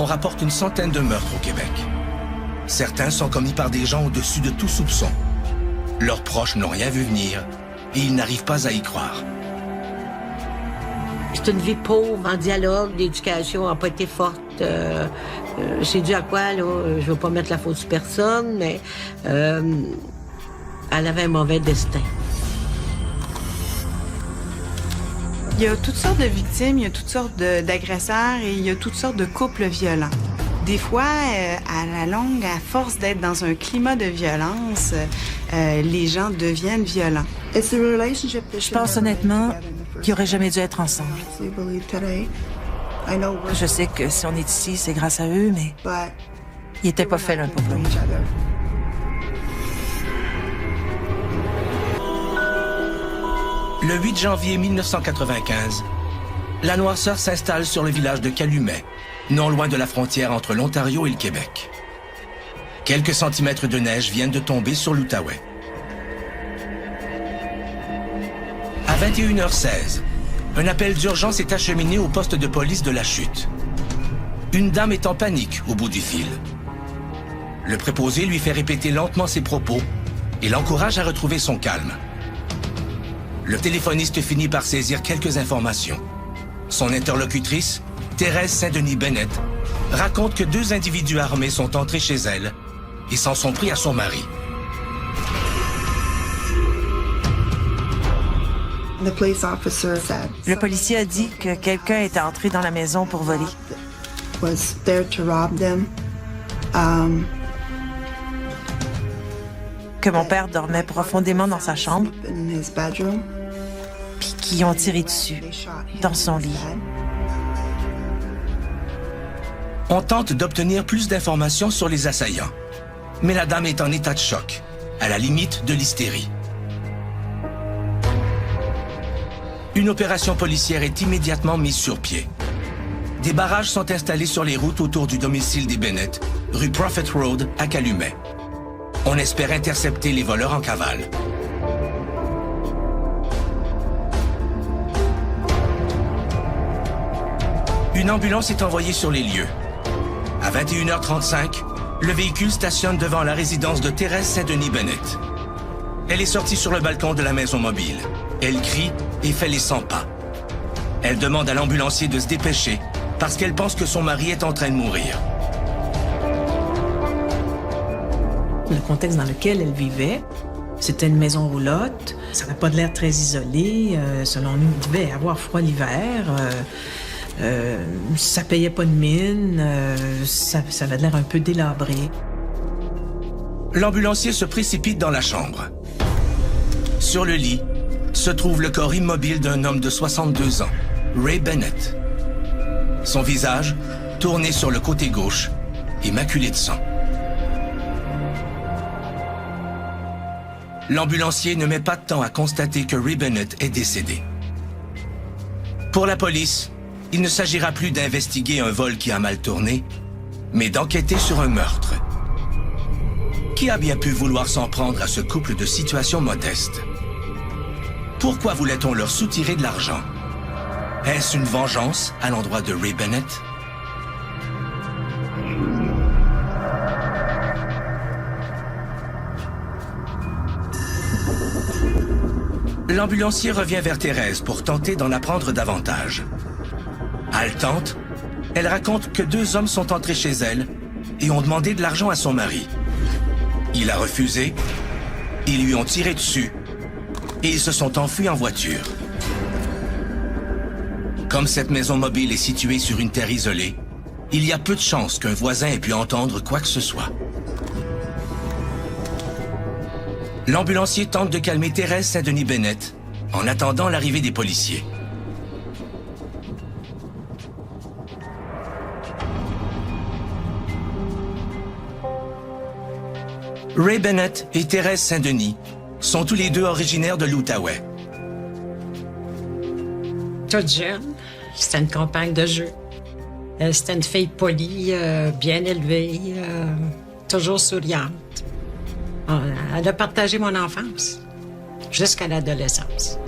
on rapporte une centaine de meurtres au Québec. Certains sont commis par des gens au-dessus de tout soupçon. Leurs proches n'ont rien vu venir et ils n'arrivent pas à y croire. C'est une vie pauvre en dialogue, l'éducation n'a pas été forte. C'est dû à quoi, là? Je ne veux pas mettre la faute sur personne, mais elle avait un mauvais destin. Il y a toutes sortes de victimes, il y a toutes sortes d'agresseurs et il y a toutes sortes de couples violents. Des fois, à la longue, à force d'être dans un climat de violence, les gens deviennent violents. Je pense honnêtement qu'ils n'auraient jamais dû être ensemble. Je sais que si on est ici, c'est grâce à eux, mais ils n'étaient pas faits l'un pour l'autre. Le 8 janvier 1995, la noirceur s'installe sur le village de Calumet, non loin de la frontière entre l'Ontario et le Québec. Quelques centimètres de neige viennent de tomber sur l'Outaouais. À 21h16, un appel d'urgence est acheminé au poste de police de La Chute. Une dame est en panique au bout du fil. Le préposé lui fait répéter lentement ses propos et l'encourage à retrouver son calme. Le téléphoniste finit par saisir quelques informations. Son interlocutrice, Thérèse Saint-Denis Bennett, raconte que 2 individus armés sont entrés chez elle et s'en sont pris à son mari. Le policier a dit que quelqu'un était entré dans la maison pour voler. Que mon père dormait profondément dans sa chambre, puis qu'ils ont tiré dessus, dans son lit. On tente d'obtenir plus d'informations sur les assaillants, mais la dame est en état de choc, à la limite de l'hystérie. Une opération policière est immédiatement mise sur pied. Des barrages sont installés sur les routes autour du domicile des Bennett, rue Prophet Road à Calumet. On espère intercepter les voleurs en cavale. Une ambulance est envoyée sur les lieux. À 21h35, le véhicule stationne devant la résidence de Thérèse Saint-Denis Bennett. Elle est sortie sur le balcon de la maison mobile. Elle crie et fait les 100 pas. Elle demande à l'ambulancier de se dépêcher parce qu'elle pense que son mari est en train de mourir. Le contexte dans lequel elle vivait, c'était une maison roulotte. Ça n'avait pas de l'air très isolé. Selon nous, il devait avoir froid l'hiver. Ça payait pas de mine. Ça avait l'air un peu délabré. L'ambulancier se précipite dans la chambre. Sur le lit se trouve le corps immobile d'un homme de 62 ans, Ray Bennett. Son visage, tourné sur le côté gauche, est maculé de sang. L'ambulancier ne met pas de temps à constater que Ray Bennett est décédé. Pour la police, il ne s'agira plus d'investiguer un vol qui a mal tourné, mais d'enquêter sur un meurtre. Qui a bien pu vouloir s'en prendre à ce couple de situation modeste? Pourquoi voulait-on leur soutirer de l'argent? Est-ce une vengeance à l'endroit de Ray Bennett? L'ambulancier revient vers Thérèse pour tenter d'en apprendre davantage. Haletante, elle raconte que 2 hommes sont entrés chez elle et ont demandé de l'argent à son mari. Il a refusé, ils lui ont tiré dessus et ils se sont enfuis en voiture. Comme cette maison mobile est située sur une terre isolée, il y a peu de chances qu'un voisin ait pu entendre quoi que ce soit. L'ambulancier tente de calmer Thérèse Saint-Denis Bennett en attendant l'arrivée des policiers. Ray Bennett et Thérèse Saint-Denis sont tous les deux originaires de l'Outaouais. Toute jeune, c'était une compagne de jeu. C'était une fille polie, bien élevée, toujours souriante. Elle a partagé mon enfance jusqu'à l'adolescence.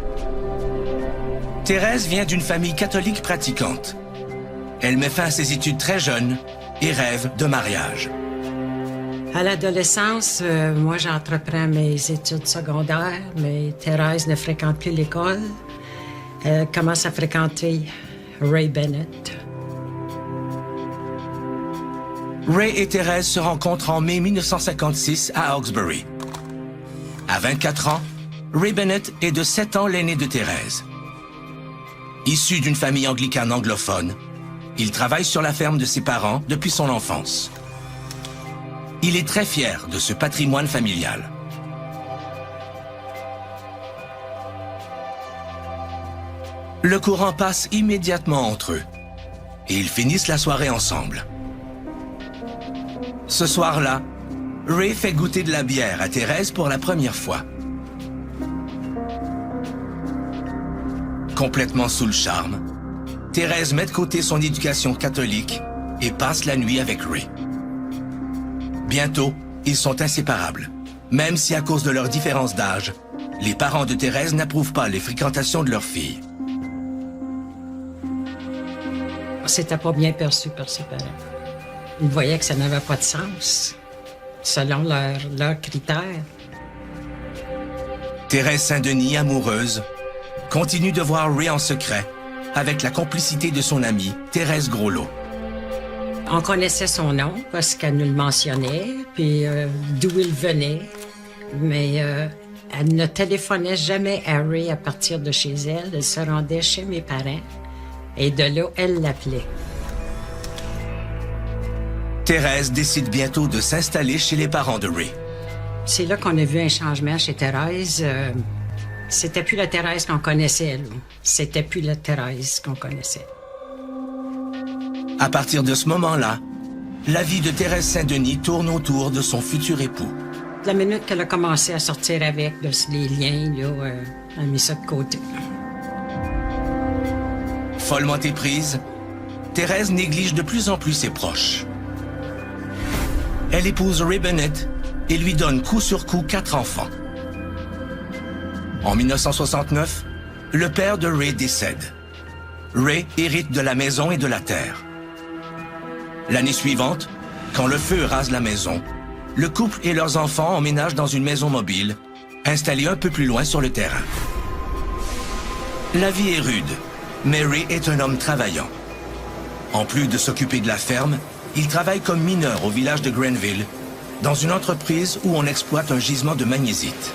Thérèse vient d'une famille catholique pratiquante. Elle met fin à ses études très jeune et rêve de mariage. À l'adolescence, moi, j'entreprends mes études secondaires, mais Thérèse ne fréquente plus l'école. Elle commence à fréquenter Ray Bennett. Ray et Thérèse se rencontrent en mai 1956 à Hawkesbury. À 24 ans, Ray Bennett est de 7 ans l'aîné de Thérèse. Issu d'une famille anglicane anglophone, il travaille sur la ferme de ses parents depuis son enfance. Il est très fier de ce patrimoine familial. Le courant passe immédiatement entre eux et ils finissent la soirée ensemble. Ce soir-là, Ray fait goûter de la bière à Thérèse pour la première fois. Complètement sous le charme, Thérèse met de côté son éducation catholique et passe la nuit avec Ray. Bientôt, ils sont inséparables, même si à cause de leur différence d'âge, les parents de Thérèse n'approuvent pas les fréquentations de leur fille. C'était pas bien perçu par ses parents. Ils voyaient que ça n'avait pas de sens, selon leurs critères. Thérèse Saint-Denis, amoureuse, continue de voir Ray en secret, avec la complicité de son amie, Thérèse Groslot. On connaissait son nom parce qu'elle nous le mentionnait, puis d'où il venait. Mais elle ne téléphonait jamais à Ray à partir de chez elle. Elle se rendait chez mes parents et de là, elle l'appelait. Thérèse décide bientôt de s'installer chez les parents de Ray. C'est là qu'on a vu un changement chez Thérèse. C'était plus la Thérèse qu'on connaissait, là. C'était plus la Thérèse qu'on connaissait. À partir de ce moment-là, la vie de Thérèse Saint-Denis tourne autour de son futur époux. La minute qu'elle a commencé à sortir avec, là, les liens, là, elle a mis ça de côté. Follement éprise, Thérèse néglige de plus en plus ses proches. Elle épouse Ray Bennett et lui donne coup sur coup 4 enfants. En 1969, le père de Ray décède. Ray hérite de la maison et de la terre. L'année suivante, quand le feu rase la maison, le couple et leurs enfants emménagent dans une maison mobile, installée un peu plus loin sur le terrain. La vie est rude, mais Ray est un homme travaillant. En plus de s'occuper de la ferme, il travaille comme mineur au village de Grenville, dans une entreprise où on exploite un gisement de magnésites.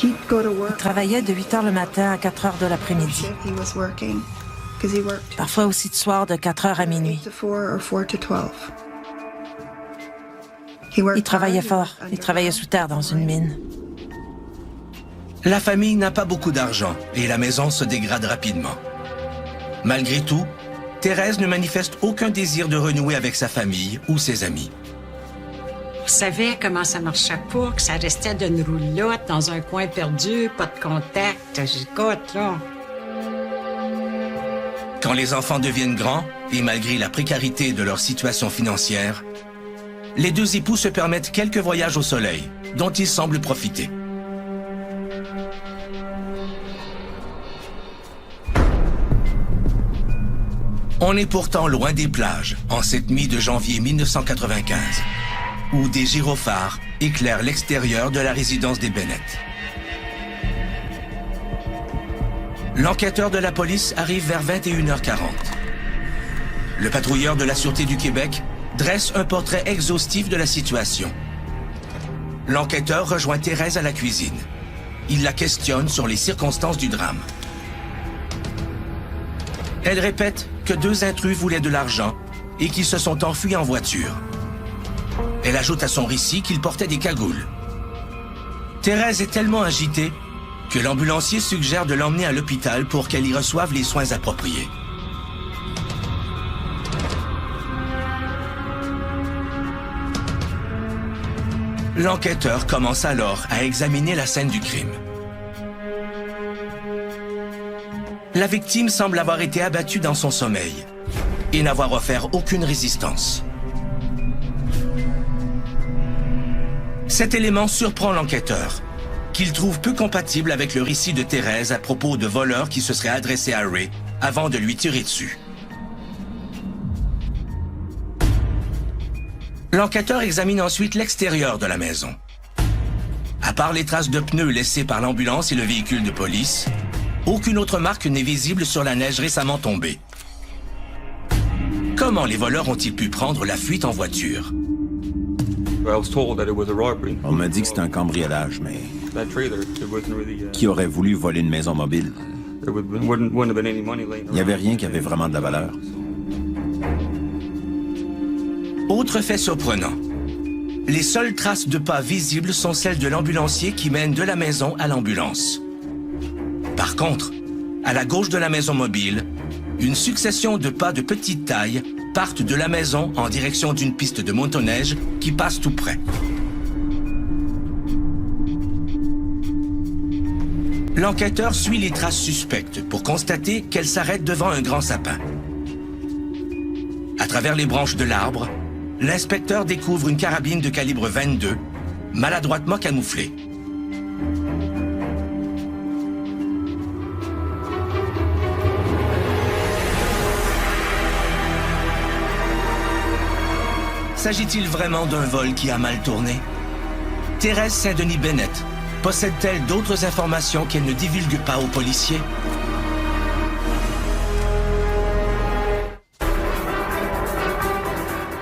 Il travaillait de 8 heures le matin à 4 heures de l'après-midi. Parfois aussi de soir de 4 heures à minuit. Il travaillait fort. Il travaillait sous terre dans une mine. La famille n'a pas beaucoup d'argent et la maison se dégrade rapidement. Malgré tout, Thérèse ne manifeste aucun désir de renouer avec sa famille ou ses amis. On savait comment ça marchait pas, que ça restait d'une roulotte dans un coin perdu, pas de contact. J'écoute, là. Quand les enfants deviennent grands, et malgré la précarité de leur situation financière, les deux époux se permettent quelques voyages au soleil, dont ils semblent profiter. On est pourtant loin des plages, en cette nuit de janvier 1995, où des gyrophares éclairent l'extérieur de la résidence des Bennett. L'enquêteur de la police arrive vers 21h40. Le patrouilleur de la Sûreté du Québec dresse un portrait exhaustif de la situation. L'enquêteur rejoint Thérèse à la cuisine. Il la questionne sur les circonstances du drame. Elle répète que 2 intrus voulaient de l'argent et qu'ils se sont enfuis en voiture. Elle ajoute à son récit qu'ils portaient des cagoules. Thérèse est tellement agitée que l'ambulancier suggère de l'emmener à l'hôpital pour qu'elle y reçoive les soins appropriés. L'enquêteur commence alors à examiner la scène du crime. La victime semble avoir été abattue dans son sommeil et n'avoir offert aucune résistance. Cet élément surprend l'enquêteur, qu'il trouve peu compatible avec le récit de Thérèse à propos de voleurs qui se seraient adressés à Ray avant de lui tirer dessus. L'enquêteur examine ensuite l'extérieur de la maison. À part les traces de pneus laissées par l'ambulance et le véhicule de police, aucune autre marque n'est visible sur la neige récemment tombée. Comment les voleurs ont-ils pu prendre la fuite en voiture? On m'a dit que c'était un cambriolage, mais qui aurait voulu voler une maison mobile? Il n'y avait rien qui avait vraiment de la valeur. Autre fait surprenant. Les seules traces de pas visibles sont celles de l'ambulancier qui mène de la maison à l'ambulance. Par contre, à la gauche de la maison mobile, une succession de pas de petite taille partent de la maison en direction d'une piste de motoneige qui passe tout près. L'enquêteur suit les traces suspectes pour constater qu'elles s'arrêtent devant un grand sapin. À travers les branches de l'arbre, l'inspecteur découvre une carabine de calibre 22, maladroitement camouflée. S'agit-il vraiment d'un vol qui a mal tourné? Thérèse Saint-Denis Bennett possède-t-elle d'autres informations qu'elle ne divulgue pas aux policiers?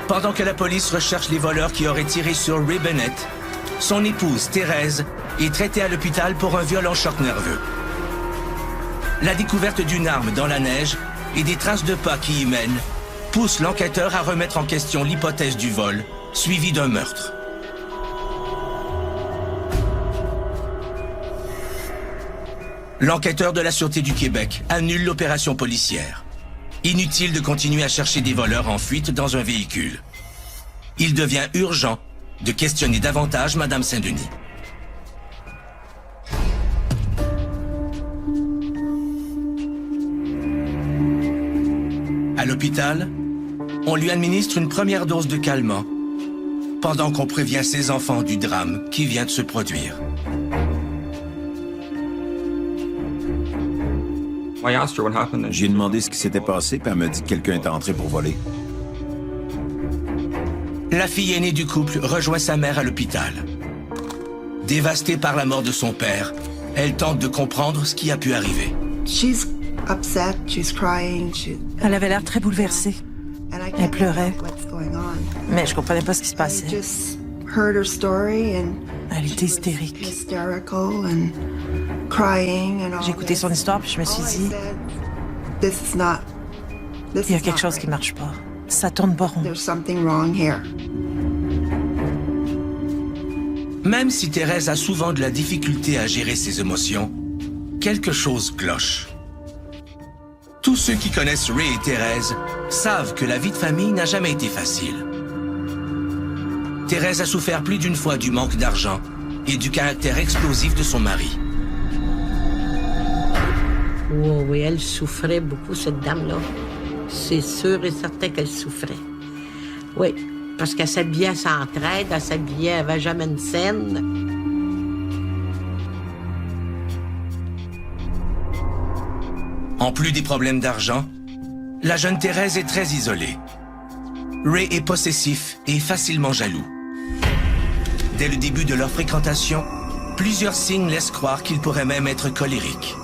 Pendant que la police recherche les voleurs qui auraient tiré sur Ray Bennett, son épouse, Thérèse, est traitée à l'hôpital pour un violent choc nerveux. La découverte d'une arme dans la neige et des traces de pas qui y mènent pousse l'enquêteur à remettre en question l'hypothèse du vol, suivi d'un meurtre. L'enquêteur de la Sûreté du Québec annule l'opération policière. Inutile de continuer à chercher des voleurs en fuite dans un véhicule. Il devient urgent de questionner davantage Madame Saint-Denis. À l'hôpital, on lui administre une première dose de calmant, pendant qu'on prévient ses enfants du drame qui vient de se produire. J'ai demandé ce qui s'était passé, puis elle m'a dit que quelqu'un était entré pour voler. La fille aînée du couple rejoint sa mère à l'hôpital. Dévastée par la mort de son père, elle tente de comprendre ce qui a pu arriver. Elle avait l'air très bouleversée. Elle pleurait. Mais je comprenais pas ce qui se passait. Elle était hystérique. J'ai écouté son histoire, puis je me suis dit, il y a quelque chose qui marche pas. Ça tourne pas rond. Même si Thérèse a souvent de la difficulté à gérer ses émotions, quelque chose cloche. Tous ceux qui connaissent Ray et Thérèse savent que la vie de famille n'a jamais été facile. Thérèse a souffert plus d'une fois du manque d'argent et du caractère explosif de son mari. Oh, oui, elle souffrait beaucoup, cette dame-là. C'est sûr et certain qu'elle souffrait. Oui, parce qu'elle s'habillait sans entraide, elle s'habillait, elle n'avait jamais une scène. En plus des problèmes d'argent, la jeune Thérèse est très isolée. Ray est possessif et facilement jaloux. Dès le début de leur fréquentation, plusieurs signes laissent croire qu'il pourrait même être colérique.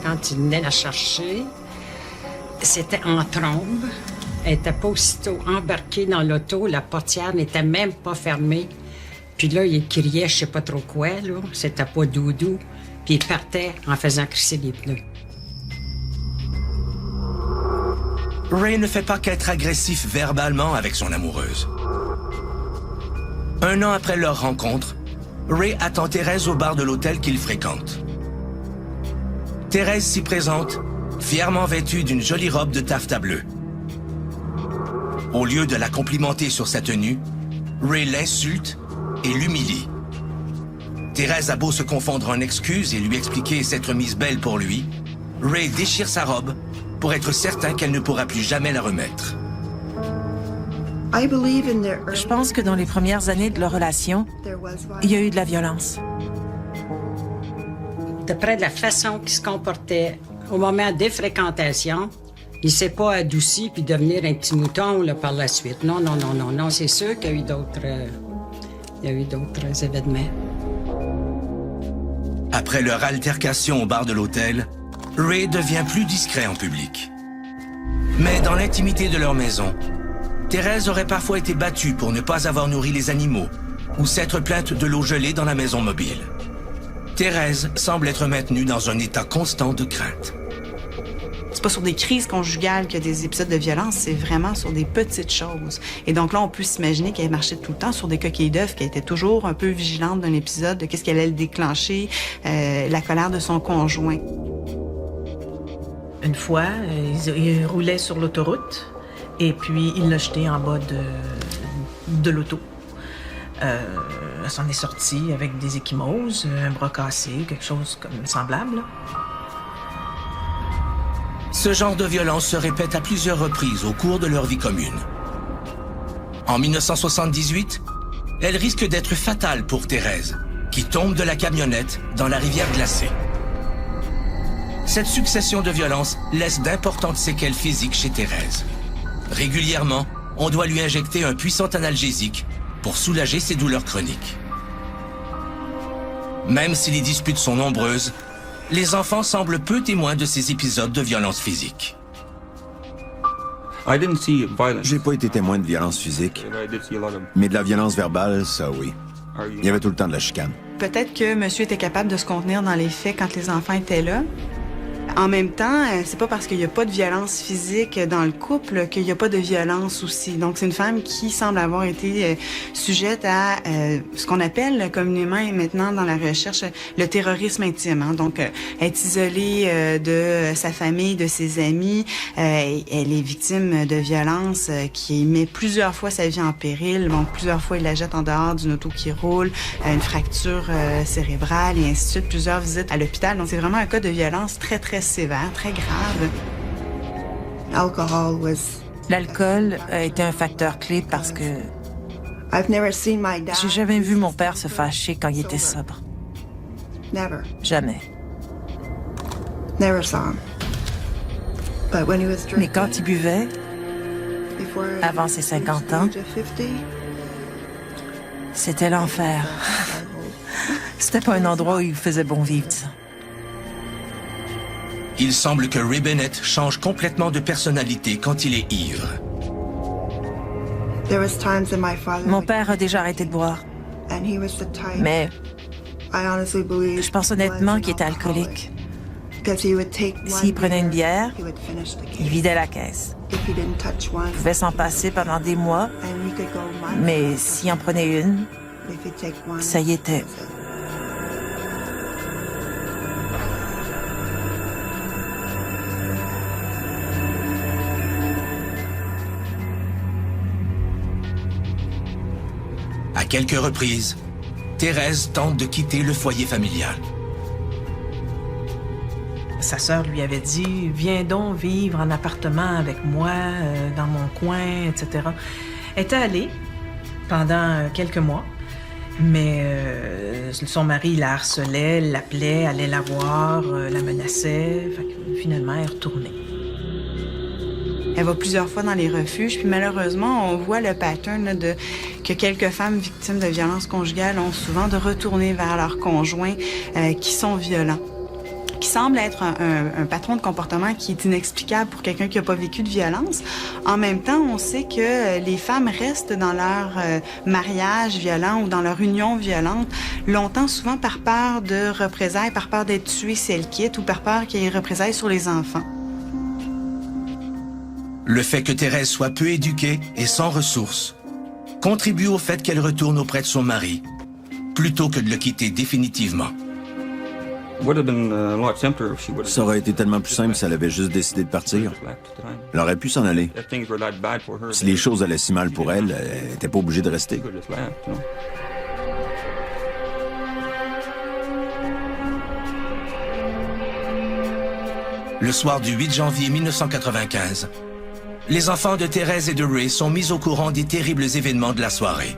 Quand il venait la chercher, c'était en trombe. Elle n'était pas aussitôt embarquée dans l'auto. La portière n'était même pas fermée. Puis là, il criait je sais pas trop quoi, là. C'était pas doudou. Puis il partait en faisant crisser les pneus. Ray ne fait pas qu'être agressif verbalement avec son amoureuse. Un an après leur rencontre, Ray attend Thérèse au bar de l'hôtel qu'il fréquente. Thérèse s'y présente, fièrement vêtue d'une jolie robe de taffetas bleu. Au lieu de la complimenter sur sa tenue, Ray l'insulte et l'humilie. Thérèse a beau se confondre en excuses et lui expliquer s'être mise belle pour lui, Ray déchire sa robe pour être certain qu'elle ne pourra plus jamais la remettre. Je pense que dans les premières années de leur relation, il y a eu de la violence. D'après la façon qu'il se comportait au moment des fréquentations, Il s'est pas adouci puis devenir un petit mouton là, par la suite. Non. C'est sûr qu'il y a eu d'autres événements. Après leur altercation au bar de l'hôtel, Ray devient plus discret en public. Mais dans l'intimité de leur maison, Thérèse aurait parfois été battue pour ne pas avoir nourri les animaux ou s'être plainte de l'eau gelée dans la maison mobile. Thérèse semble être maintenue dans un état constant de crainte. C'est pas sur des crises conjugales qu'il y a des épisodes de violence, c'est vraiment sur des petites choses. Et donc là, on peut s'imaginer qu'elle marchait tout le temps sur des coquilles d'œufs, qu'elle était toujours un peu vigilante d'un épisode, de qu'est-ce qu'elle allait déclencher, la colère de son conjoint. Une fois, il roulait sur l'autoroute et puis il l'a jeté en bas de l'auto. Elle s'en est sortie avec des ecchymoses, un bras cassé, quelque chose comme semblable. Ce genre de violence se répète à plusieurs reprises au cours de leur vie commune. En 1978, elle risque d'être fatale pour Thérèse, qui tombe de la camionnette dans la rivière glacée. Cette succession de violences laisse d'importantes séquelles physiques chez Thérèse. Régulièrement, on doit lui injecter un puissant analgésique pour soulager ses douleurs chroniques. Même si les disputes sont nombreuses, les enfants semblent peu témoins de ces épisodes de violence physique. J'ai pas été témoin de violence physique, mais de la violence verbale, ça oui. Il y avait tout le temps de la chicane. Peut-être que monsieur était capable de se contenir dans les faits quand les enfants étaient là. En même temps, c'est pas parce qu'il n'y a pas de violence physique dans le couple qu'il n'y a pas de violence aussi. Donc, c'est une femme qui semble avoir été sujette à ce qu'on appelle communément et maintenant dans la recherche le terrorisme intime. Hein. Donc, être isolée de sa famille, de ses amis. Elle est victime de violences qui met plusieurs fois sa vie en péril. Donc, plusieurs fois, il la jette en dehors d'une auto qui roule, une fracture cérébrale et ainsi de suite, plusieurs visites à l'hôpital. Donc, c'est vraiment un cas de violence très, très sévère, très grave. L'alcool a été un facteur clé parce que j'ai jamais vu mon père se fâcher quand il était sobre. Jamais. Mais quand il buvait, avant ses 50 ans, c'était l'enfer. C'était pas un endroit où il faisait bon vivre, ça. Il semble que Ray Bennett change complètement de personnalité quand il est ivre. Mon père a déjà arrêté de boire. Mais je pense honnêtement qu'il était alcoolique. S'il prenait une bière, il vidait la caisse. Il pouvait s'en passer pendant des mois, mais s'il en prenait une, ça y était. À quelques reprises, Thérèse tente de quitter le foyer familial. Sa sœur lui avait dit « Viens donc vivre en appartement avec moi, dans mon coin, etc. » Elle était allée pendant quelques mois, mais son mari la harcelait, l'appelait, allait la voir, la menaçait. Fait que, finalement, elle est retournée. Elle va plusieurs fois dans les refuges, puis malheureusement, on voit le pattern que quelques femmes victimes de violences conjugales ont souvent de retourner vers leurs conjoints qui sont violents, qui semble être un patron de comportement qui est inexplicable pour quelqu'un qui n'a pas vécu de violence. En même temps, on sait que les femmes restent dans leur mariage violent ou dans leur union violente longtemps, souvent par peur de représailles, par peur d'être tuées si elles quittent ou par peur qu'il y ait représailles sur les enfants. Le fait que Thérèse soit peu éduquée et sans ressources contribue au fait qu'elle retourne auprès de son mari, plutôt que de le quitter définitivement. Ça aurait été tellement plus simple si elle avait juste décidé de partir. Elle aurait pu s'en aller. Si les choses allaient si mal pour elle, elle n'était pas obligée de rester. Le soir du 8 janvier 1995, les enfants de Thérèse et de Ray sont mis au courant des terribles événements de la soirée.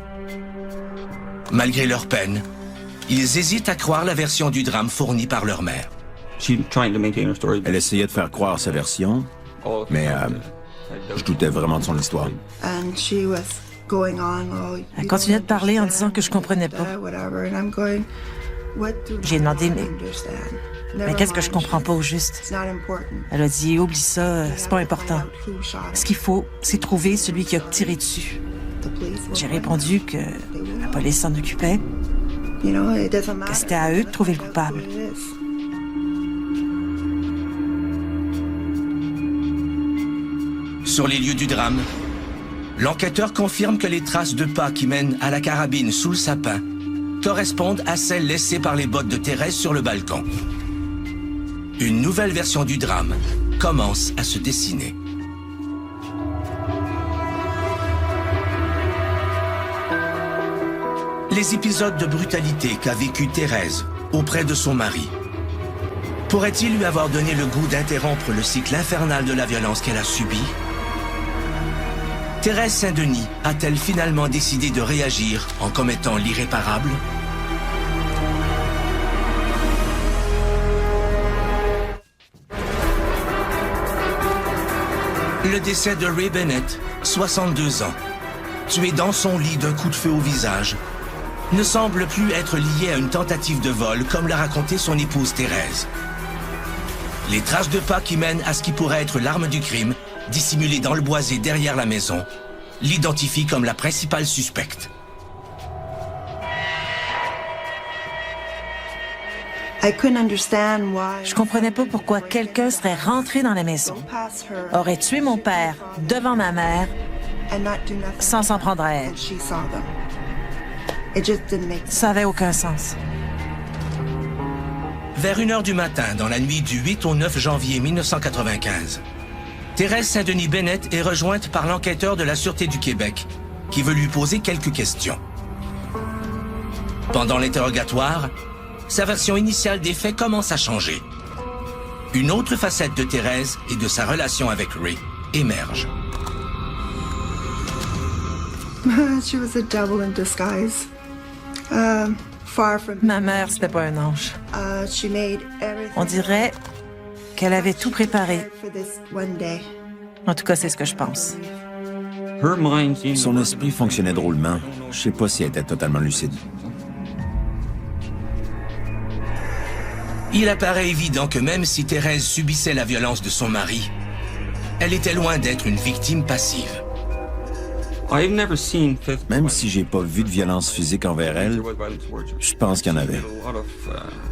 Malgré leur peine, ils hésitent à croire la version du drame fournie par leur mère. Elle essayait de faire croire sa version, Mais je doutais vraiment de son histoire. Elle continuait de parler en disant que je comprenais pas. J'ai demandé, mais qu'est-ce que je comprends pas au juste? Elle a dit, oublie ça, c'est pas important. Ce qu'il faut, c'est trouver celui qui a tiré dessus. J'ai répondu que la police s'en occupait, que c'était à eux de trouver le coupable. Sur les lieux du drame, l'enquêteur confirme que les traces de pas qui mènent à la carabine sous le sapin correspondent à celles laissées par les bottes de Thérèse sur le balcon. Une nouvelle version du drame commence à se dessiner. Les épisodes de brutalité qu'a vécu Thérèse auprès de son mari pourraient-ils lui avoir donné le goût d'interrompre le cycle infernal de la violence qu'elle a subi? Thérèse Saint-Denis a-t-elle finalement décidé de réagir en commettant l'irréparable? Le décès de Ray Bennett, 62 ans, tué dans son lit d'un coup de feu au visage, ne semble plus être lié à une tentative de vol comme l'a raconté son épouse Thérèse. Les traces de pas qui mènent à ce qui pourrait être l'arme du crime, dissimulée dans le boisé derrière la maison, l'identifient comme la principale suspecte. Je comprenais pas pourquoi quelqu'un serait rentré dans la maison, aurait tué mon père devant ma mère, sans s'en prendre à elle. Ça avait aucun sens. Vers 1h du matin, dans la nuit du 8 au 9 janvier 1995, Thérèse Saint-Denis Bennett est rejointe par l'enquêteur de la Sûreté du Québec, qui veut lui poser quelques questions. Pendant l'interrogatoire, sa version initiale des faits commence à changer. Une autre facette de Thérèse et de sa relation avec Ray émerge. She was a devil in disguise. Ma mère, c'était pas un ange. On dirait qu'elle avait tout préparé. En tout cas, c'est ce que je pense. Son esprit fonctionnait drôlement. Je sais pas si elle était totalement lucide. Il apparaît évident que même si Thérèse subissait la violence de son mari, elle était loin d'être une victime passive. Même si j'ai pas vu de violence physique envers elle, je pense qu'il y en avait.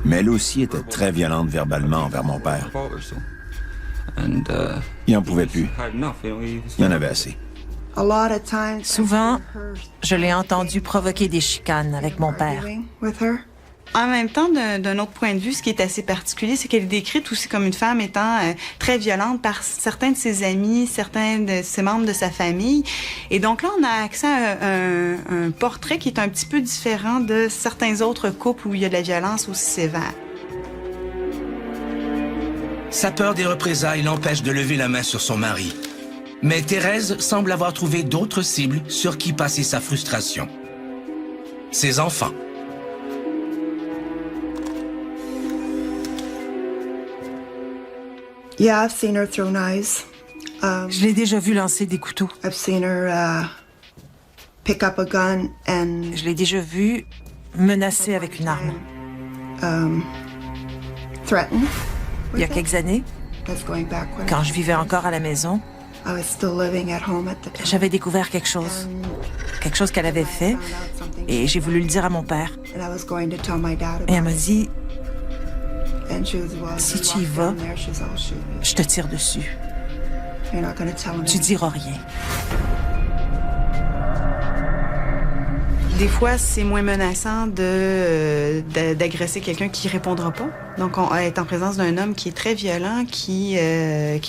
Mais elle aussi était très violente verbalement envers mon père. Il en pouvait plus. Il y en avait assez. Souvent, je l'ai entendu provoquer des chicanes avec mon père. En même temps, d'un autre point de vue, ce qui est assez particulier, c'est qu'elle est décrite aussi comme une femme étant très violente par certains de ses amis, certains de ses membres de sa famille. Et donc là, on a accès à un portrait qui est un petit peu différent de certains autres couples où il y a de la violence aussi sévère. Sa peur des représailles l'empêche de lever la main sur son mari. Mais Thérèse semble avoir trouvé d'autres cibles sur qui passer sa frustration. Ses enfants. Je l'ai déjà vu lancer des couteaux. Je l'ai déjà vu menacer avec une arme. Il y a quelques années, quand je vivais encore à la maison, j'avais découvert quelque chose qu'elle avait fait, et j'ai voulu le dire à mon père. Et elle m'a dit, si tu y vas, je te tire dessus. Tu diras rien. Des fois, c'est moins menaçant d'agresser quelqu'un qui répondra pas. Donc, on est en présence d'un homme qui est très violent, qui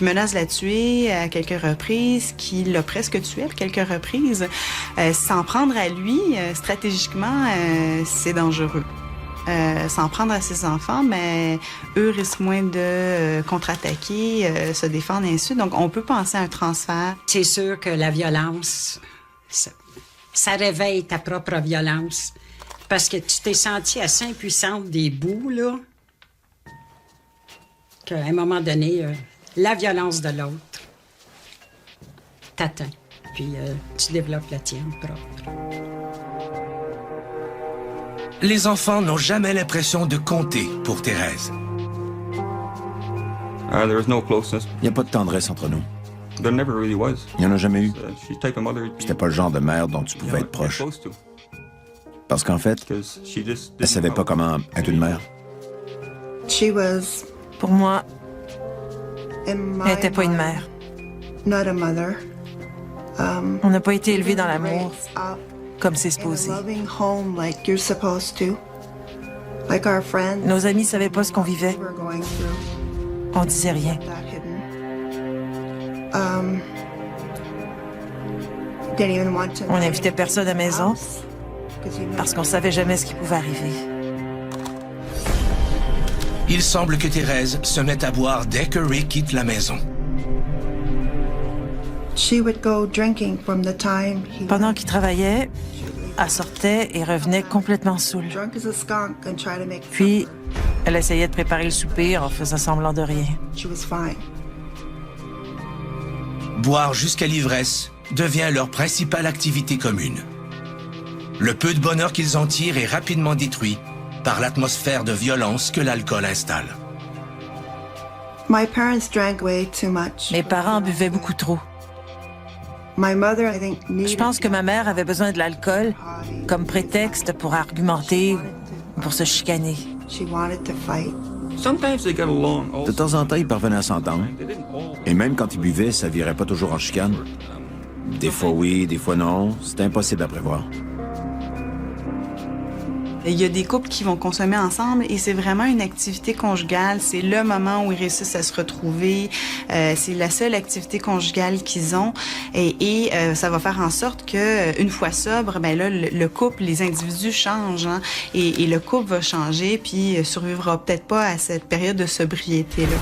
menace de la tuer à quelques reprises, qui l'a presque tué à quelques reprises. S'en prendre à lui, stratégiquement, c'est dangereux. S'en prendre à ses enfants, mais eux risquent moins de contre-attaquer, se défendre et ainsi de suite. Donc, on peut penser à un transfert. C'est sûr que la violence, ça réveille ta propre violence. Parce que tu t'es sentie assez impuissante des bouts, là, qu'à un moment donné, la violence de l'autre t'atteint. Puis tu développes la tienne propre. Les enfants n'ont jamais l'impression de compter pour Thérèse. Il n'y a pas de tendresse entre nous. Il n'y en a jamais eu. C'était pas le genre de mère dont tu pouvais être proche. Parce qu'en fait, elle savait pas comment être une mère. Pour moi, elle n'était pas une mère. On n'a pas été élevés dans l'amour comme c'est supposé. Nos amis savaient pas ce qu'on vivait. On disait rien. On n'invitait personne à la maison parce qu'on savait jamais ce qui pouvait arriver. Il semble que Thérèse se mette à boire dès que Rick quitte la maison. Pendant qu'il travaillait, elle sortait et revenait complètement saoule. Puis, elle essayait de préparer le souper en faisant semblant de rien. Boire jusqu'à l'ivresse devient leur principale activité commune. Le peu de bonheur qu'ils en tirent est rapidement détruit par l'atmosphère de violence que l'alcool installe. My parents drank way too much. Mes parents buvaient beaucoup trop. Je pense que ma mère avait besoin de l'alcool comme prétexte pour argumenter ou pour se chicaner. De temps en temps, ils parvenaient à s'entendre. Et même quand ils buvaient, ça virait pas toujours en chicane. Des fois oui, des fois non. C'était impossible à prévoir. Il y a des couples qui vont consommer ensemble et c'est vraiment une activité conjugale. C'est le moment où ils réussissent à se retrouver. C'est la seule activité conjugale qu'ils ont. Et ça va faire en sorte que une fois sobre, ben là, le couple, les individus changent. Hein, et le couple va changer puis survivra peut-être pas à cette période de sobriété-là.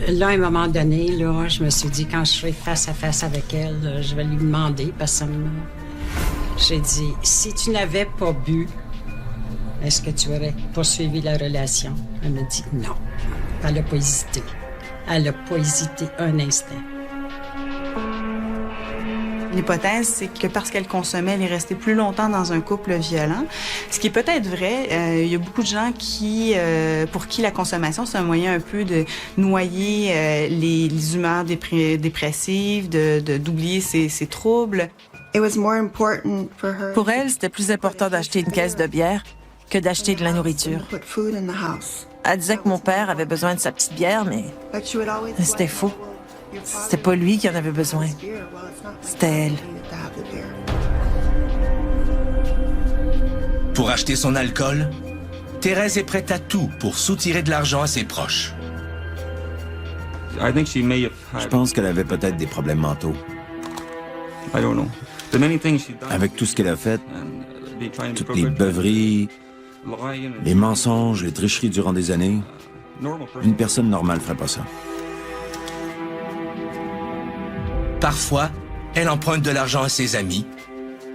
Là, à un moment donné, là, je me suis dit, quand je serai face à face avec elle, je vais lui demander, parce que ça me... J'ai dit, si tu n'avais pas bu, est-ce que tu aurais poursuivi la relation? Elle m'a dit non. Elle n'a pas hésité. Elle n'a pas hésité un instant. L'hypothèse, c'est que parce qu'elle consommait, elle est restée plus longtemps dans un couple violent. Ce qui est peut-être vrai. Il y a beaucoup de gens pour qui la consommation, c'est un moyen un peu de noyer les humeurs dépressives, d'oublier ses troubles. Pour elle, c'était plus important d'acheter une caisse de bière que d'acheter de la nourriture. Elle disait que mon père avait besoin de sa petite bière, mais c'était faux. C'était pas lui qui en avait besoin. C'était elle. Pour acheter son alcool, Thérèse est prête à tout pour soutirer de l'argent à ses proches. Je pense qu'elle avait peut-être des problèmes mentaux. Avec tout ce qu'elle a fait, toutes les beuveries, les mensonges, les tricheries durant des années, une personne normale ferait pas ça. Parfois, elle emprunte de l'argent à ses amis.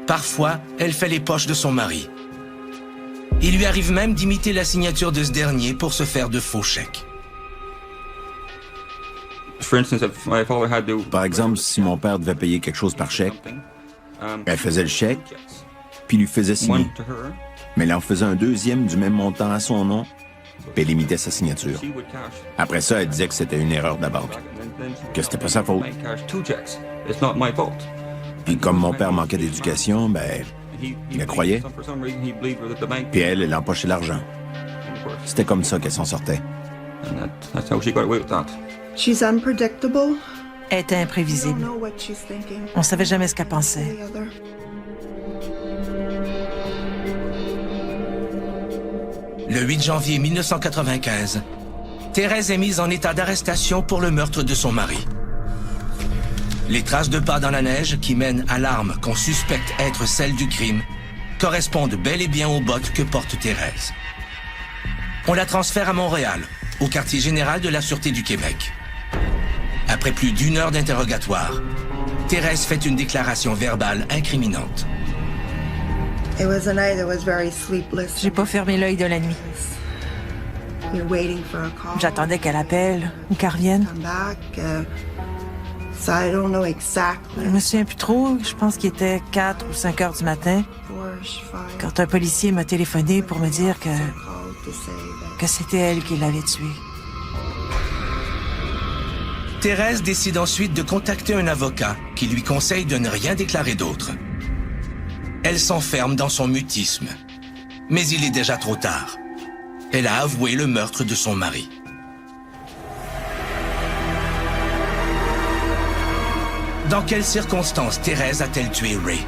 Parfois, elle fait les poches de son mari. Il lui arrive même d'imiter la signature de ce dernier pour se faire de faux chèques. Par exemple, si mon père devait payer quelque chose par chèque, elle faisait le chèque, puis lui faisait signer. Mais elle en faisait un deuxième du même montant à son nom, puis elle imitait sa signature. Après ça, elle disait que c'était une erreur de la banque, que c'était pas sa faute. Puis comme mon père manquait d'éducation, ben, il la croyait. Puis elle empochait l'argent. C'était comme ça qu'elle s'en sortait. She's unpredictable. Elle était imprévisible. On savait jamais ce qu'elle pensait. Le 8 janvier 1995, Thérèse est mise en état d'arrestation pour le meurtre de son mari. Les traces de pas dans la neige qui mènent à l'arme qu'on suspecte être celle du crime correspondent bel et bien aux bottes que porte Thérèse. On la transfère à Montréal, au quartier général de la Sûreté du Québec. Après plus d'1 heure d'interrogatoire, Thérèse fait une déclaration verbale incriminante. J'ai pas fermé l'œil de la nuit. J'attendais qu'elle appelle ou qu'elle revienne. Je me souviens plus trop. Je pense qu'il était 4 ou 5 heures du matin quand un policier m'a téléphoné pour me dire que c'était elle qui l'avait tué. Thérèse décide ensuite de contacter un avocat qui lui conseille de ne rien déclarer d'autre. Elle s'enferme dans son mutisme. Mais il est déjà trop tard. Elle a avoué le meurtre de son mari. Dans quelles circonstances Thérèse a-t-elle tué Ray?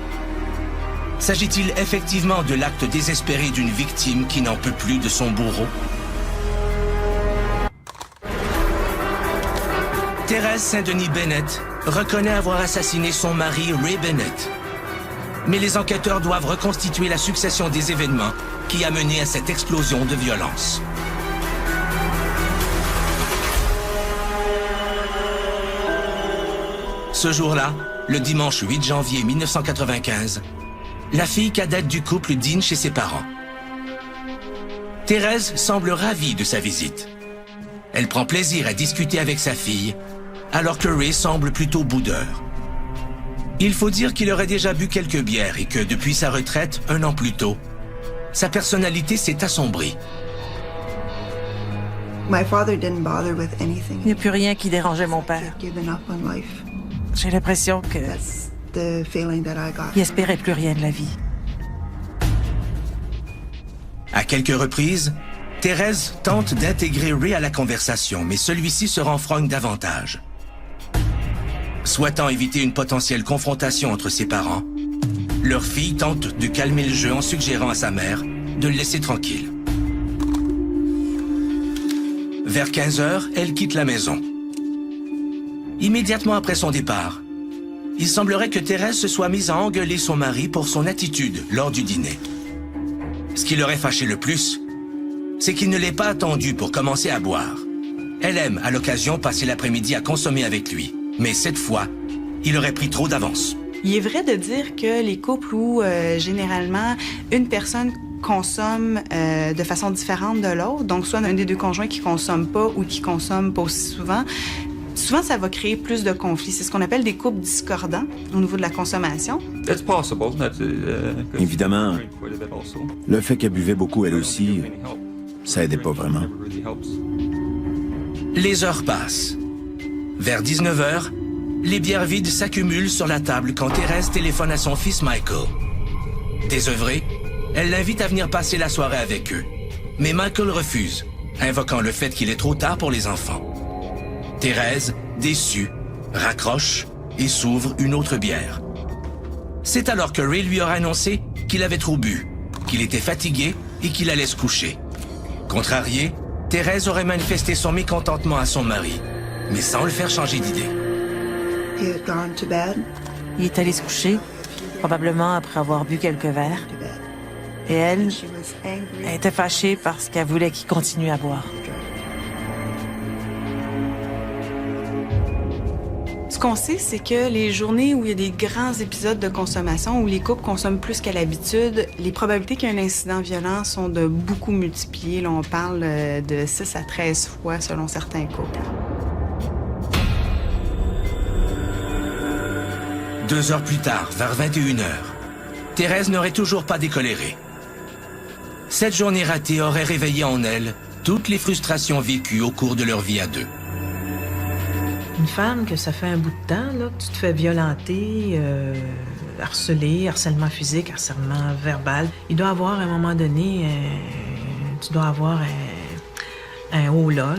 S'agit-il effectivement de l'acte désespéré d'une victime qui n'en peut plus de son bourreau? Thérèse Saint-Denis Bennett reconnaît avoir assassiné son mari Ray Bennett. Mais les enquêteurs doivent reconstituer la succession des événements qui a mené à cette explosion de violence. Ce jour-là, le dimanche 8 janvier 1995, la fille cadette du couple dîne chez ses parents. Thérèse semble ravie de sa visite. Elle prend plaisir à discuter avec sa fille, alors que Ray semble plutôt boudeur. Il faut dire qu'il aurait déjà bu quelques bières et que, depuis sa retraite, 1 an plus tôt, sa personnalité s'est assombrie. Il n'y a plus rien qui dérangeait mon père. J'ai l'impression qu'il espérait plus rien de la vie. À quelques reprises, Thérèse tente d'intégrer Ray à la conversation, mais celui-ci se renfrogne davantage. Souhaitant éviter une potentielle confrontation entre ses parents, leur fille tente de calmer le jeu en suggérant à sa mère de le laisser tranquille. Vers 15 heures, elle quitte la maison. Immédiatement après son départ, il semblerait que Thérèse se soit mise à engueuler son mari pour son attitude lors du dîner. Ce qui l'aurait fâché le plus, c'est qu'il ne l'ait pas attendu pour commencer à boire. Elle aime, à l'occasion, passer l'après-midi à consommer avec lui. Mais cette fois, il aurait pris trop d'avance. Il est vrai de dire que les couples où, généralement, une personne consomme de façon différente de l'autre, donc soit un des deux conjoints qui consomme pas ou qui consomme pas aussi souvent, souvent ça va créer plus de conflits. C'est ce qu'on appelle des couples discordants au niveau de la consommation. Évidemment, le fait qu'elle buvait beaucoup elle aussi, ça aidait pas vraiment. Les heures passent. Vers 19h, les bières vides s'accumulent sur la table quand Thérèse téléphone à son fils Michael. Désœuvrée, elle l'invite à venir passer la soirée avec eux. Mais Michael refuse, invoquant le fait qu'il est trop tard pour les enfants. Thérèse, déçue, raccroche et s'ouvre une autre bière. C'est alors que Ray lui aura annoncé qu'il avait trop bu, qu'il était fatigué et qu'il allait se coucher. Contrariée, Thérèse aurait manifesté son mécontentement à son mari, mais sans le faire changer d'idée. Il est allé se coucher, probablement après avoir bu quelques verres. Et elle était fâchée parce qu'elle voulait qu'il continue à boire. Ce qu'on sait, c'est que les journées où il y a des grands épisodes de consommation, où les couples consomment plus qu'à l'habitude, les probabilités qu'il y ait un incident violent sont de beaucoup multipliées. Là, on parle de 6 à 13 fois selon certains couples. 2 heures plus tard, vers 21h, Thérèse n'aurait toujours pas décoléré. Cette journée ratée aurait réveillé en elle toutes les frustrations vécues au cours de leur vie à deux. Une femme que ça fait un bout de temps, là, que tu te fais violenter, harceler, harcèlement physique, harcèlement verbal. Il doit avoir, à un moment donné, tu dois avoir un haut là,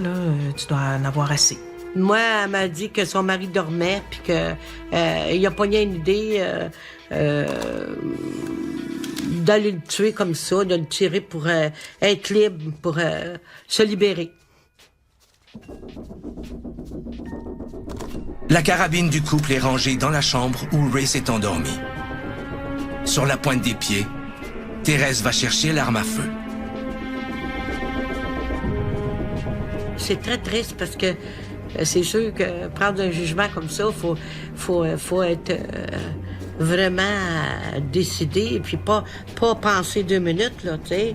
tu dois en avoir assez. Moi, elle m'a dit que son mari dormait, puis qu'il a pogné une idée d'aller le tuer comme ça, de le tirer pour être libre, pour se libérer. La carabine du couple est rangée dans la chambre où Ray s'est endormi. Sur la pointe des pieds, Thérèse va chercher l'arme à feu. C'est très triste parce que c'est sûr que prendre un jugement comme ça, faut être vraiment décidé et puis pas penser 2 minutes, là, tu sais.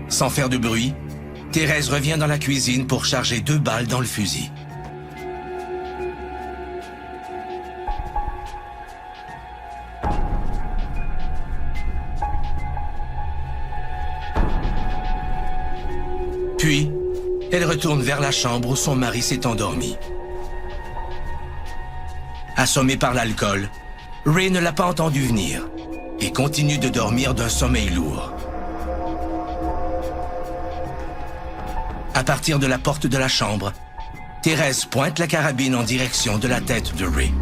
Sans faire de bruit, Thérèse revient dans la cuisine pour charger 2 balles dans le fusil. Puis, elle retourne vers la chambre où son mari s'est endormi. Assommé par l'alcool, Ray ne l'a pas entendu venir et continue de dormir d'un sommeil lourd. À partir de la porte de la chambre, Thérèse pointe la carabine en direction de la tête de Ray.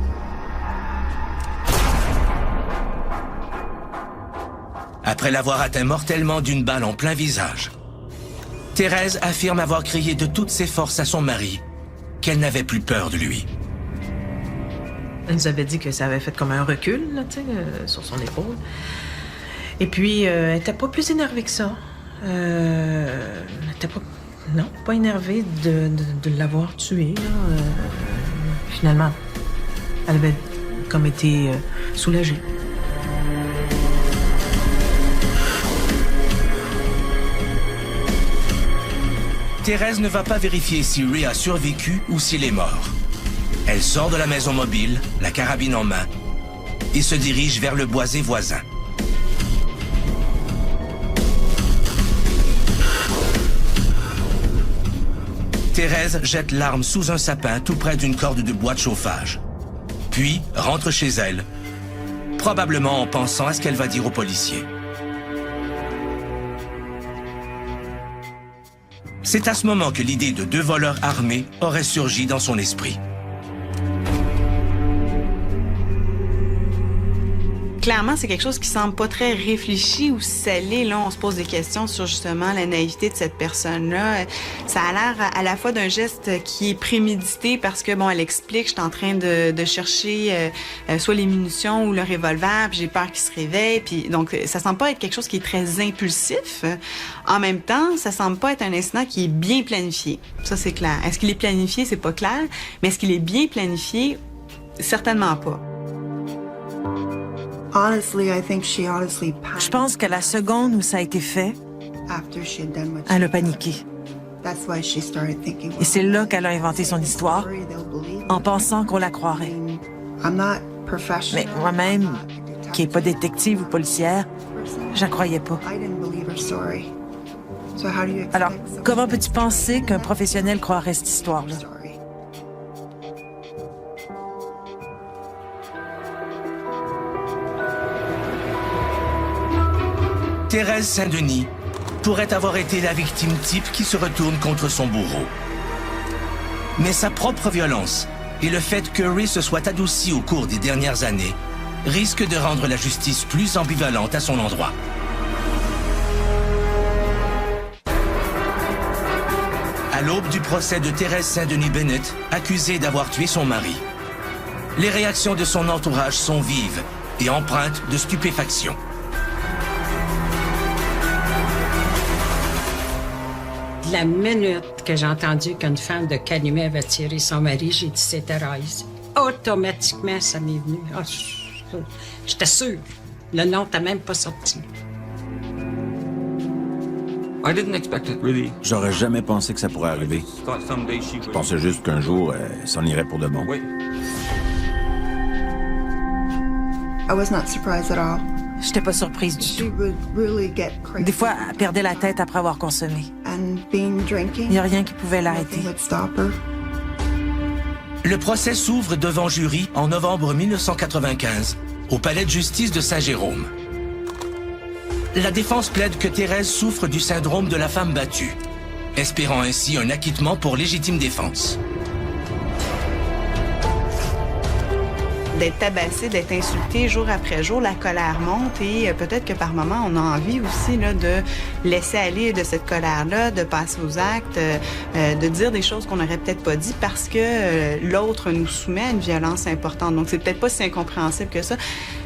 Après l'avoir atteint mortellement d'une balle en plein visage, Thérèse affirme avoir crié de toutes ses forces à son mari qu'elle n'avait plus peur de lui. Elle nous avait dit que ça avait fait comme un recul là, sur son épaule. Et puis, elle n'était pas plus énervée que ça. Elle n'était pas énervée de l'avoir tué. Là. Finalement, elle avait comme été soulagée. Thérèse ne va pas vérifier si Ray a survécu ou s'il est mort. Elle sort de la maison mobile, la carabine en main, et se dirige vers le boisé voisin. Thérèse jette l'arme sous un sapin tout près d'une corde de bois de chauffage. Puis rentre chez elle, probablement en pensant à ce qu'elle va dire aux policiers. C'est à ce moment que l'idée de 2 voleurs armés aurait surgi dans son esprit. Clairement, c'est quelque chose qui semble pas très réfléchi ou scellé. Là, on se pose des questions sur justement la naïveté de cette personne-là. Ça a l'air à la fois d'un geste qui est prémédité parce que, bon, elle explique, je suis en train de chercher soit les munitions ou le revolver, puis j'ai peur qu'il se réveille. Puis donc, ça semble pas être quelque chose qui est très impulsif. En même temps, ça semble pas être un incident qui est bien planifié. Ça, c'est clair. Est-ce qu'il est planifié? C'est pas clair. Mais est-ce qu'il est bien planifié? Certainement pas. Je pense qu'à la seconde où ça a été fait, elle a paniqué. Et c'est là qu'elle a inventé son histoire, en pensant qu'on la croirait. Mais moi-même, qui n'est pas détective ou policière, je la croyais pas. Alors, comment peux-tu penser qu'un professionnel croirait cette histoire-là? Thérèse Saint-Denis pourrait avoir été la victime type qui se retourne contre son bourreau. Mais sa propre violence et le fait que Ray se soit adouci au cours des dernières années risquent de rendre la justice plus ambivalente à son endroit. À l'aube du procès de Thérèse Saint-Denis Bennett, accusée d'avoir tué son mari, les réactions de son entourage sont vives et empreintes de stupéfaction. La minute que j'ai entendu qu'une femme de Calumet avait tiré son mari, j'ai dit c'est Thérèse. Automatiquement, ça m'est venu. Oh, j'étais sûre. Le nom t'a même pas sorti. J'aurais jamais pensé que ça pourrait arriver. Je pensais juste qu'un jour, elle s'en irait pour de bon. J'étais pas surprise du tout. Des fois, elle perdait la tête après avoir consommé. Il n'y a rien qui pouvait l'arrêter. Le procès s'ouvre devant jury en novembre 1995 au palais de justice de Saint-Jérôme. La défense plaide que Thérèse souffre du syndrome de la femme battue, espérant ainsi un acquittement pour légitime défense. D'être tabassé, d'être insulté jour après jour, la colère monte et peut-être que par moment, on a envie aussi là, de laisser aller de cette colère-là, de passer aux actes, de dire des choses qu'on n'aurait peut-être pas dit parce que l'autre nous soumet à une violence importante. Donc, c'est peut-être pas si incompréhensible que ça.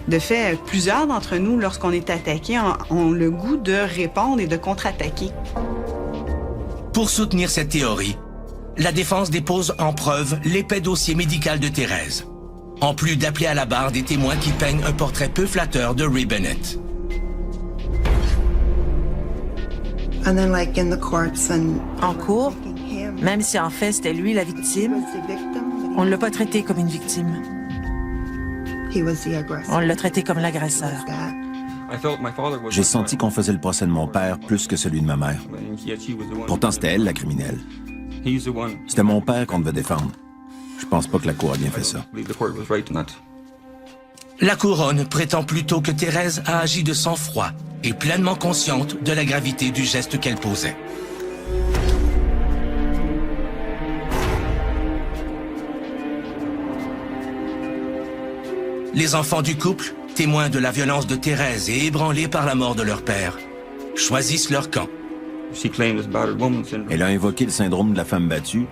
De fait, plusieurs d'entre nous, lorsqu'on est attaqué, ont le goût de répondre et de contre-attaquer. Pour soutenir cette théorie, la défense dépose en preuve l'épais dossier médical de Thérèse, en plus d'appeler à la barre des témoins qui peignent un portrait peu flatteur de Ray Bennett. And then, like in the courts and En cours, même si en fait c'était lui la victime, on ne l'a pas traité comme une victime. he was the aggressor. On l'a traité comme l'agresseur. J'ai senti qu'on faisait le procès de mon père plus que celui de ma mère. Pourtant, c'était elle la criminelle. C'était mon père qu'on devait défendre. Je pense pas que la Cour a bien fait ça. La couronne prétend plutôt que Thérèse a agi de sang-froid et pleinement consciente de la gravité du geste qu'elle posait. Les enfants du couple, témoins de la violence de Thérèse et ébranlés par la mort de leur père, choisissent leur camp. Elle a invoqué le syndrome de la femme battue,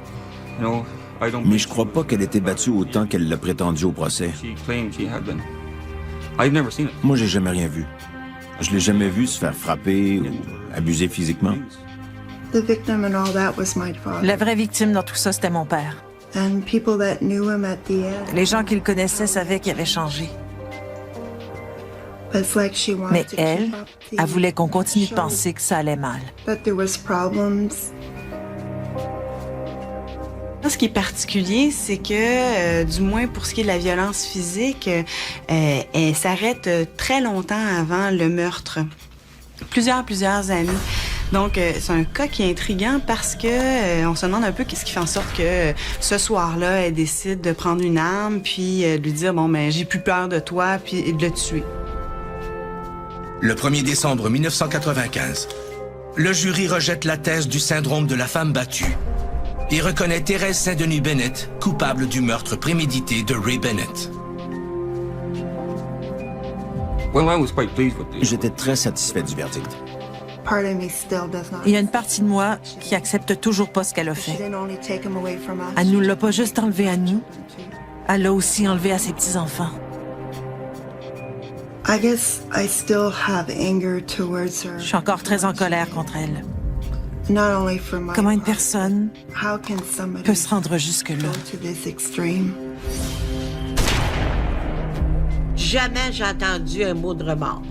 mais je crois pas qu'elle était battue autant qu'elle l'a prétendu au procès. Moi, j'ai jamais rien vu. Je l'ai jamais vu se faire frapper ou abuser physiquement. The victim in all that was my father. La vraie victime dans tout ça, c'était mon père. And people that knew him at the end. Les gens qui le connaissaient savaient qu'il avait changé. It's like she wanted Mais to elle, keep up the elle voulait qu'on continue de show penser que ça allait mal. that there was problems. Ce qui est particulier, c'est que, du moins pour ce qui est de la violence physique, elle s'arrête très longtemps avant le meurtre. Plusieurs années. Donc, c'est un cas qui est intriguant parce que on se demande un peu qu'est-ce qui fait en sorte que ce soir-là, elle décide de prendre une arme puis de lui dire « Bon, ben j'ai plus peur de toi » puis de le tuer. Le 1er décembre 1995, le jury rejette la thèse du syndrome de la femme battue et reconnaît Thérèse Saint-Denis Bennett coupable du meurtre prémédité de Ray Bennett. J'étais très satisfait du verdict. Part of me still does not. Il y a une partie de moi qui accepte toujours pas ce qu'elle a She fait. didn't only take him away from us. Elle nous l'a pas juste enlevé à nous, elle l'a aussi enlevé à ses petits-enfants. I guess I still have anger towards her. Je suis encore très en colère contre elle. Not only for my Comment une part. personne How can somebody peut se rendre jusque-là? go to this extreme? Jamais j'ai entendu un mot de remords.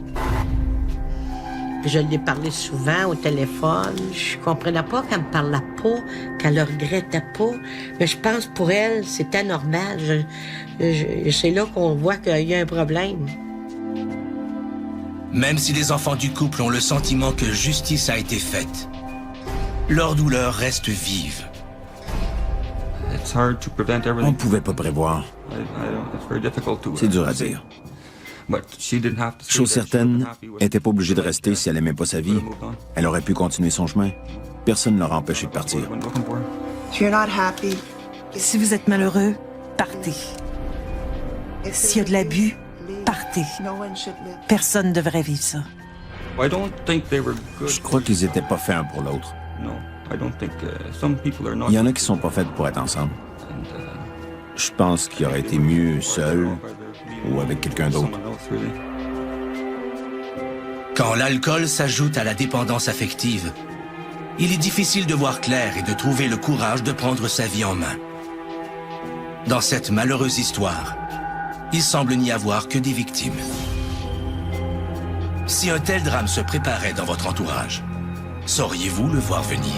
Puis je l'ai parlé souvent au téléphone. Je comprenais pas qu'elle me parlait pas, qu'elle le regrettait pas. Mais je pense pour elle, c'était normal. C'est là qu'on voit qu'il y a un problème. Même si les enfants du couple ont le sentiment que justice a été faite, leur douleur reste vive. On ne pouvait pas prévoir. C'est dur à dire. Chose certaine, elle n'était pas obligée de rester si elle n'aimait pas sa vie. Elle aurait pu continuer son chemin. Personne ne l'aurait empêché de partir. If you're not happy, Si vous êtes malheureux, partez. S'il y a de l'abus, partez. no one should live. Personne ne devrait vivre ça. Je crois qu'ils n'étaient pas faits un pour l'autre. Il y en a qui sont pas faits pour être ensemble. Je pense qu'il aurait été mieux seul ou avec quelqu'un d'autre. Quand l'alcool s'ajoute à la dépendance affective, il est difficile de voir clair et de trouver le courage de prendre sa vie en main. Dans cette malheureuse histoire, il semble n'y avoir que des victimes. Si un tel drame se préparait dans votre entourage, sauriez-vous le voir venir?